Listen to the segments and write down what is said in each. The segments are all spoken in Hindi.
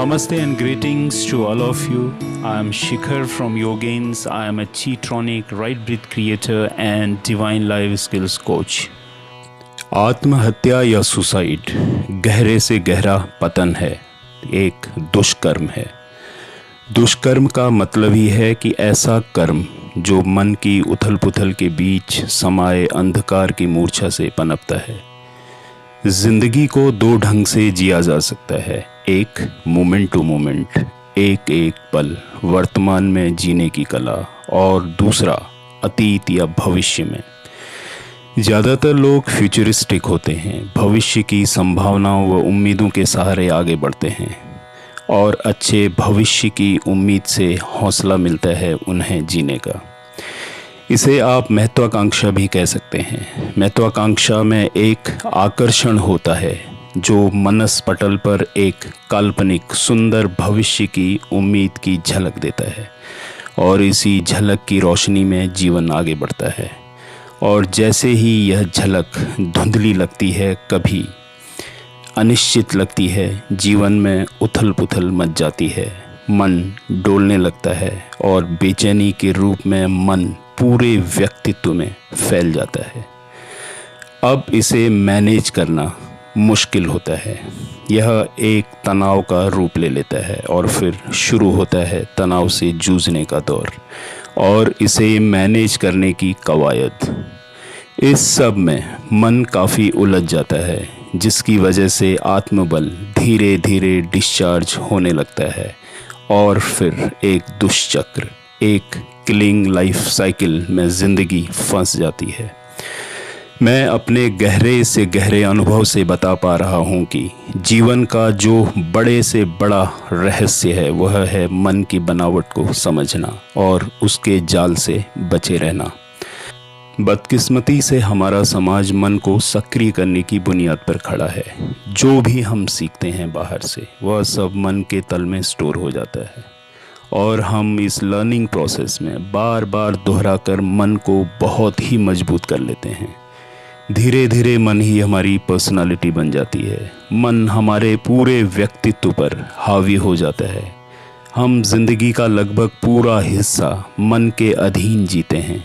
Namaste and greetings to all of you. I am Shikhar from Yogains. I am a Chi-tronic right breath creator and divine life skills coach. आत्महत्या या सुसाइड गहरे से गहरा पतन है, एक दुष्कर्म है। दुष्कर्म का मतलब ही है कि ऐसा कर्म जो मन की उथल पुथल के बीच समाये अंधकार की मूर्छा से पनपता है। जिंदगी को दो ढंग से जिया जा सकता है, एक मोमेंट टू मोमेंट, एक एक पल वर्तमान में जीने की कला, और दूसरा अतीत या भविष्य में। ज़्यादातर लोग फ्यूचरिस्टिक होते हैं, भविष्य की संभावनाओं व उम्मीदों के सहारे आगे बढ़ते हैं और अच्छे भविष्य की उम्मीद से हौसला मिलता है उन्हें जीने का। इसे आप महत्वाकांक्षा भी कह सकते हैं। महत्वाकांक्षा में एक आकर्षण होता है जो मनस पटल पर एक काल्पनिक सुंदर भविष्य की उम्मीद की झलक देता है और इसी झलक की रोशनी में जीवन आगे बढ़ता है। और जैसे ही यह झलक धुंधली लगती है, कभी अनिश्चित लगती है, जीवन में उथल पुथल मच जाती है, मन डोलने लगता है और बेचैनी के रूप में मन पूरे व्यक्तित्व में फैल जाता है। अब इसे मैनेज करना मुश्किल होता है। यह एक तनाव का रूप ले लेता है और फिर शुरू होता है तनाव से जूझने का दौर और इसे मैनेज करने की कवायद। इस सब में मन काफ़ी उलझ जाता है, जिसकी वजह से आत्मबल धीरे धीरे डिस्चार्ज होने लगता है और फिर एक दुष्चक्र, एक किलिंग लाइफ साइकिल में ज़िंदगी फंस जाती है। मैं अपने गहरे से गहरे अनुभव से बता पा रहा हूँ कि जीवन का जो बड़े से बड़ा रहस्य है वह है मन की बनावट को समझना और उसके जाल से बचे रहना। बदकिस्मती से हमारा समाज मन को सक्रिय करने की बुनियाद पर खड़ा है। जो भी हम सीखते हैं बाहर से वह सब मन के तल में स्टोर हो जाता है और हम इस लर्निंग प्रोसेस में बार बार दोहराकर मन को बहुत ही मजबूत कर लेते हैं। धीरे धीरे मन ही हमारी पर्सनालिटी बन जाती है। मन हमारे पूरे व्यक्तित्व पर हावी हो जाता है। हम जिंदगी का लगभग पूरा हिस्सा मन के अधीन जीते हैं।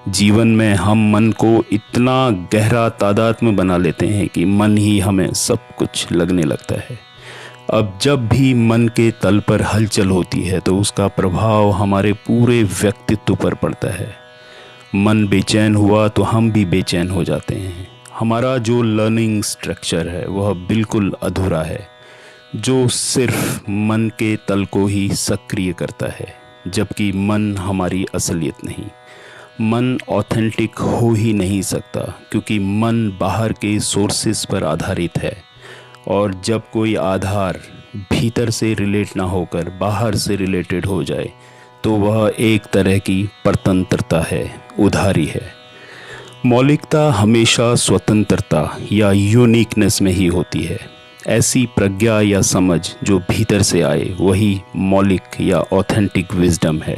जीवन में हम मन को इतना गहरा तादात्म्य बना लेते हैं कि मन ही हमें सब कुछ लगने लगता है। अब जब भी मन के तल पर हलचल होती है तो उसका प्रभाव हमारे पूरे व्यक्तित्व पर पड़ता है। मन बेचैन हुआ तो हम भी बेचैन हो जाते हैं। हमारा जो लर्निंग स्ट्रक्चर है वह बिल्कुल अधूरा है, जो सिर्फ मन के तल को ही सक्रिय करता है, जबकि मन हमारी असलियत नहीं। मन ऑथेंटिक हो ही नहीं सकता क्योंकि मन बाहर के सोर्सेस पर आधारित है और जब कोई आधार भीतर से रिलेट ना होकर बाहर से रिलेटेड हो जाए तो वह एक तरह की परतंत्रता है, उधारी है। मौलिकता हमेशा स्वतंत्रता या यूनिकनेस में ही होती है। ऐसी प्रज्ञा या समझ जो भीतर से आए वही मौलिक या ऑथेंटिक विजडम है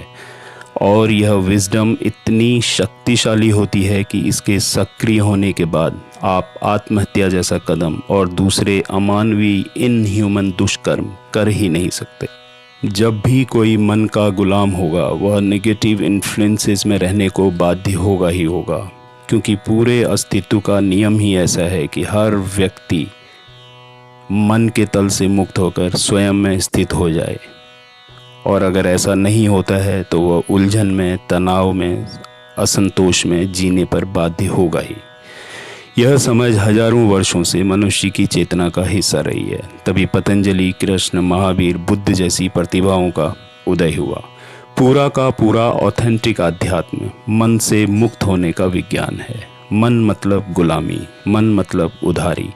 और यह विजडम इतनी शक्तिशाली होती है कि इसके सक्रिय होने के बाद आप आत्महत्या जैसा कदम और दूसरे अमानवीय इनह्यूमन दुष्कर्म कर ही नहीं सकते। जब भी कोई मन का गुलाम होगा वह नेगेटिव इन्फ्लुएंसेस में रहने को बाध्य होगा ही होगा, क्योंकि पूरे अस्तित्व का नियम ही ऐसा है कि हर व्यक्ति मन के तल से मुक्त होकर स्वयं में स्थित हो जाए और अगर ऐसा नहीं होता है तो वह उलझन में, तनाव में, असंतोष में जीने पर बाध्य होगा ही। यह समझ हजारों वर्षों से मनुष्य की चेतना का हिस्सा रही है। तभी पतंजलि, कृष्ण, महावीर, बुद्ध जैसी प्रतिभाओं का उदय हुआ। पूरा का पूरा ऑथेंटिक आध्यात्म मन से मुक्त होने का विज्ञान है। मन मतलब गुलामी, मन मतलब उधारी।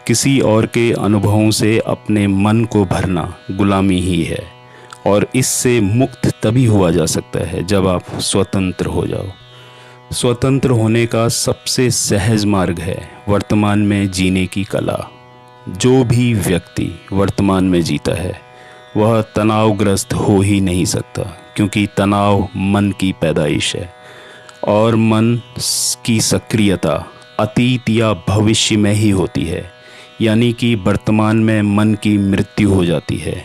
किसी और के अनुभवों से अपने मन को भरना गुलामी ही है और इससे मुक्त तभी हुआ जा सकता है जब आप स्वतंत्र हो जाओ। स्वतंत्र होने का सबसे सहज मार्ग है वर्तमान में जीने की कला। जो भी व्यक्ति वर्तमान में जीता है वह तनावग्रस्त हो ही नहीं सकता, क्योंकि तनाव मन की पैदाइश है और मन की सक्रियता अतीत या भविष्य में ही होती है, यानी कि वर्तमान में मन की मृत्यु हो जाती है।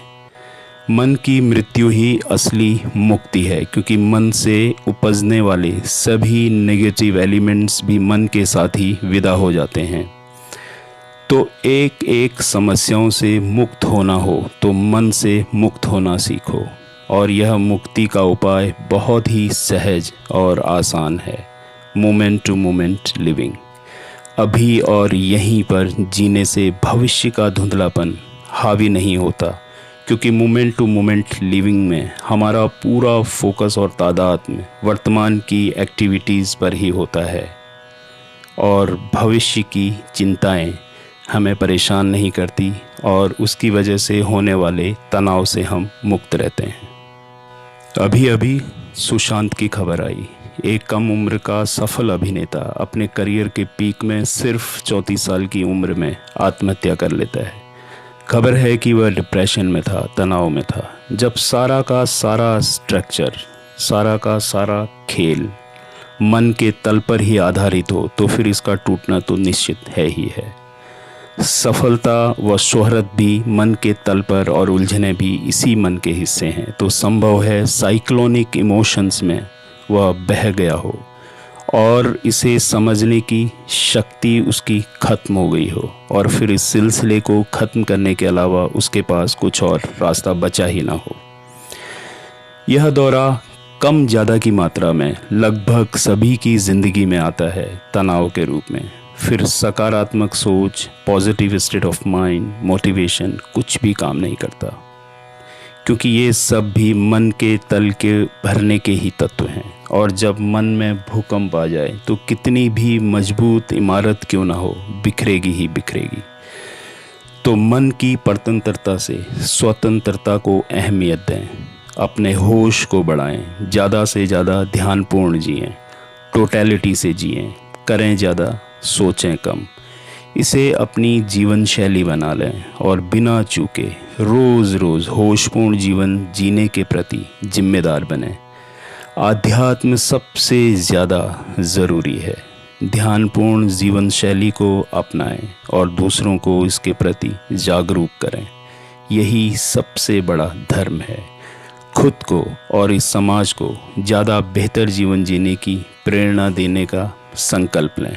मन की मृत्यु ही असली मुक्ति है, क्योंकि मन से उपजने वाले सभी नेगेटिव एलिमेंट्स भी मन के साथ ही विदा हो जाते हैं। तो एक एक समस्याओं से मुक्त होना हो तो मन से मुक्त होना सीखो, और यह मुक्ति का उपाय बहुत ही सहज और आसान है। Moment to moment living. अभी और यहीं पर जीने से भविष्य का धुंधलापन हावी नहीं होता, क्योंकि मोमेंट टू मोमेंट लिविंग में हमारा पूरा फोकस और तादाद में वर्तमान की एक्टिविटीज़ पर ही होता है, और भविष्य की चिंताएं हमें परेशान नहीं करती, और उसकी वजह से होने वाले तनाव से हम मुक्त रहते हैं। अभी अभी सुशांत की खबर आई। एक कम उम्र का सफल अभिनेता अपने करियर के पीक में सिर्फ 34 साल की उम्र में आत्महत्या कर लेता है। खबर है कि वह डिप्रेशन में था, तनाव में था। जब सारा का सारा स्ट्रक्चर, सारा का सारा खेल मन के तल पर ही आधारित हो, तो फिर इसका टूटना तो निश्चित है ही है। सफलता व शोहरत भी मन के तल पर, और उलझने भी इसी मन के हिस्से हैं। तो संभव है साइक्लोनिक इमोशंस में वह बह गया हो, और इसे समझने की शक्ति उसकी ख़त्म हो गई हो, और फिर इस सिलसिले को ख़त्म करने के अलावा उसके पास कुछ और रास्ता बचा ही ना हो। यह दौरा कम ज़्यादा की मात्रा में लगभग सभी की ज़िंदगी में आता है तनाव के रूप में। फिर सकारात्मक सोच, positive state of mind, motivation कुछ भी काम नहीं करता, क्योंकि ये सब भी मन के तल के भरने के ही तत्व हैं। और जब मन में भूकंप आ जाए तो कितनी भी मजबूत इमारत क्यों ना हो, बिखरेगी ही बिखरेगी। तो मन की परतंत्रता से स्वतंत्रता को अहमियत दें, अपने होश को बढ़ाएं, ज़्यादा से ज़्यादा ध्यानपूर्ण जिएं, टोटलिटी से जिएं, करें ज़्यादा, सोचें कम। इसे अपनी जीवन शैली बना लें, और बिना चूके रोज़ रोज़ होशपूर्ण जीवन जीने के प्रति जिम्मेदार बनें। आध्यात्म सबसे ज़्यादा ज़रूरी है। ध्यानपूर्ण जीवन शैली को अपनाएं और दूसरों को इसके प्रति जागरूक करें। यही सबसे बड़ा धर्म है। खुद को और इस समाज को ज़्यादा बेहतर जीवन जीने की प्रेरणा देने का संकल्प लें।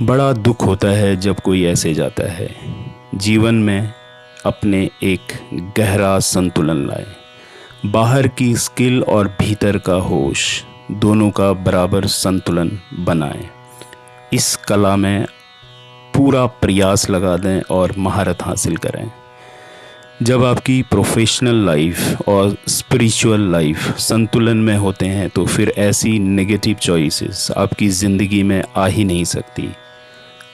बड़ा दुख होता है जब कोई ऐसे जाता है। जीवन में अपने एक गहरा संतुलन लाएं। बाहर की स्किल और भीतर का होश, दोनों का बराबर संतुलन बनाएं। इस कला में पूरा प्रयास लगा दें और महारत हासिल करें। जब आपकी प्रोफेशनल लाइफ और स्पिरिचुअल लाइफ संतुलन में होते हैं, तो फिर ऐसी नेगेटिव चॉइसेस आपकी ज़िंदगी में आ ही नहीं सकती।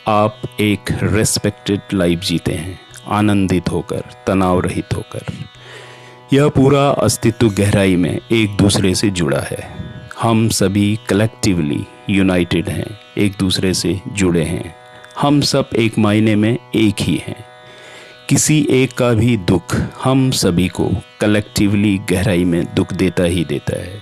आप एक रेस्पेक्टेड लाइफ जीते हैं, आनंदित होकर, तनाव रहित होकर। यह पूरा अस्तित्व गहराई में एक दूसरे से जुड़ा है। हम सभी कलेक्टिवली यूनाइटेड हैं, एक दूसरे से जुड़े हैं। हम सब एक मायने में एक ही हैं। किसी एक का भी दुख हम सभी को कलेक्टिवली गहराई में दुख देता ही देता है।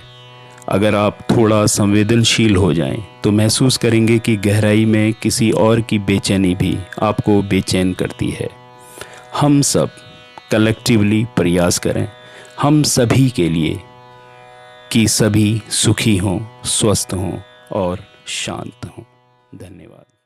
अगर आप थोड़ा संवेदनशील हो जाएं, तो महसूस करेंगे कि गहराई में किसी और की बेचैनी भी आपको बेचैन करती है। हम सब कलेक्टिवली प्रयास करें, हम सभी के लिए, कि सभी सुखी हों, स्वस्थ हों और शांत हों। धन्यवाद।